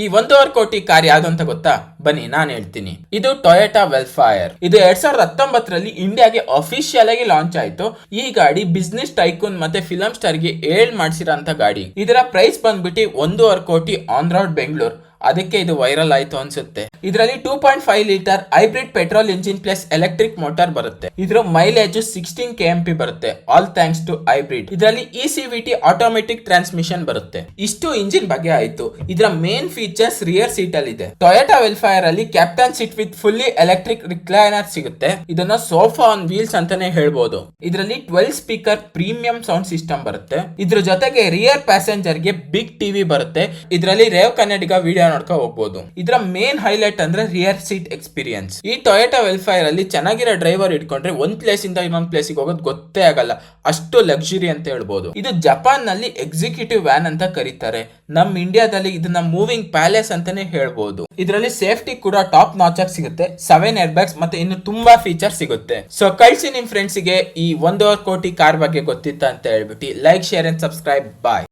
ಈ 1.5 ಕೋಟಿ ಕಾರ್ ಯಾವ್ದು ಅಂತ ಗೊತ್ತಾ? ಬನ್ನಿ ನಾನು ಹೇಳ್ತೀನಿ. ಇದು ಟೊಯೋಟಾ ವೆಲ್ಫೈರ್. ಇದು 2019ರಲ್ಲಿ ಇಂಡಿಯಾಗೆ ಅಫಿಷಿಯಲ್ ಆಗಿ ಲಾಂಚ್ ಆಯ್ತು. ಈ ಗಾಡಿ ಬಿಸ್ನೆಸ್ ಟೈಕೂನ್ ಮತ್ತೆ ಫಿಲಂ ಸ್ಟಾರ್ ಗೆ ಏಳ್ ಮಾಡಿಸಿರೋ ಅಂತ ಗಾಡಿ. ಇದರ ಪ್ರೈಸ್ ಬಂದ್ಬಿಟ್ಟು 1.5 ಕೋಟಿ ಆನ್ ರೋಡ್ ಬೆಂಗಳೂರು. ಅದಕ್ಕೆ ಇದು ವೈರಲ್ ಆಯ್ತು ಅನ್ಸುತ್ತೆ. ಇದರಲ್ಲಿ 2.5 litre hybrid petrol engine plus electric motor ಬರುತ್ತೆ. ಇದರ ಮೈಲೇಜ್ 16 kmp ಬರುತ್ತೆ, ಆಲ್ ಥ್ಯಾಂಕ್ಸ್ ಟು ಹೈಬ್ರಿಡ್. ಇದರಲ್ಲಿ ECVT ಆಟೋಮೆಟಿಕ್ ಟ್ರಾನ್ಸ್ಮಿಷನ್ ಬರುತ್ತೆ. ಇಷ್ಟು ಇಂಜಿನ್ ಬಗ್ಗೆ ಆಯ್ತು. ಇದರ ಮೇನ್ ಫೀಚರ್ಸ್ ರಿಯರ್ ಸೀಟ್ ಅಲ್ಲಿ ಇದೆ. ಟೊಯೋಟಾ ವೆಲ್ಫೈರ್ ಅಲ್ಲಿ captain seat with fully electric recliner ಸಿಗುತ್ತೆ. ಇದನ್ನ ಸೋಫಾ ಆನ್ ವೀಲ್ಸ್ ಅಂತಾನೆ ಹೇಳ್ಬೋದು. ಇದರಲ್ಲಿ 12 ಸ್ಪೀಕರ್ ಪ್ರೀಮಿಯಂ ಸೌಂಡ್ ಸಿಸ್ಟಮ್ ಬರುತ್ತೆ. ಇದ್ರ ಜೊತೆಗೆ ರಿಯರ್ ಪ್ಯಾಸೆಂಜರ್ ಗೆ ಬಿಗ್ ಟಿವಿ ಬರುತ್ತೆ. ಇದರಲ್ಲಿ ರೇವ್ ಕನ್ನಡಿಗ ವಿಡಿಯೋ ನೋಡ್ಕೊ ಹೋಗ್ಬೋದು. ಇದರ ಮೇನ್ ಹೈಲೈಟ್ ಅಂದ್ರೆ ರಿಯರ್ ಸೀಟ್ ಎಕ್ಸ್ಪೀರಿಯನ್ಸ್. ಈ ಟೊಯೋಟಾ ವೆಲ್ಫೈರ್ ಅಲ್ಲಿ ಚೆನ್ನಾಗಿರೋ ಡ್ರೈವರ್ ಇಟ್ಕೊಂಡ್ರೆ ಒಂದ್ ಪ್ಲೇಸ್ ಇಂದ ಇನ್ನೊಂದ್ ಪ್ಲೇಸ್ ಹೋಗೋದು ಗೊತ್ತೇ ಆಗಲ್ಲ, ಅಷ್ಟು ಲಕ್ಸುರಿ ಅಂತ ಹೇಳ್ಬೋದು. ಇದು ಜಪಾನ್ ನಲ್ಲಿ ಎಕ್ಸಿಕ್ಯೂಟಿವ್ ವ್ಯಾನ್ ಅಂತ ಕರೀತಾರೆ. ನಮ್ ಇಂಡಿಯಾದಲ್ಲಿ ಇದನ್ನ ಮೂವಿಂಗ್ ಪ್ಯಾಲೇಸ್ ಅಂತಾನೆ ಹೇಳ್ಬೋದು. ಇದರಲ್ಲಿ ಸೇಫ್ಟಿ ಕೂಡ ಟಾಪ್ ನಾಚ್ ಆಗಿ ಸಿಗುತ್ತೆ. 7 ಏರ್ ಬ್ಯಾಗ್ಸ್ ಮತ್ತೆ ಇನ್ನು ತುಂಬಾ ಫೀಚರ್ ಸಿಗುತ್ತೆ. ಸೊ ಕಳ್ಸಿ ನಿಮ್ ಫ್ರೆಂಡ್ಸ್ ಗೆ ಈ 1.5 ಕೋಟಿ ಕಾರ್ ಬಗ್ಗೆ ಗೊತ್ತಿತ್ತ ಅಂತ ಹೇಳ್ಬಿಟ್ಟು like, share and subscribe. Bye.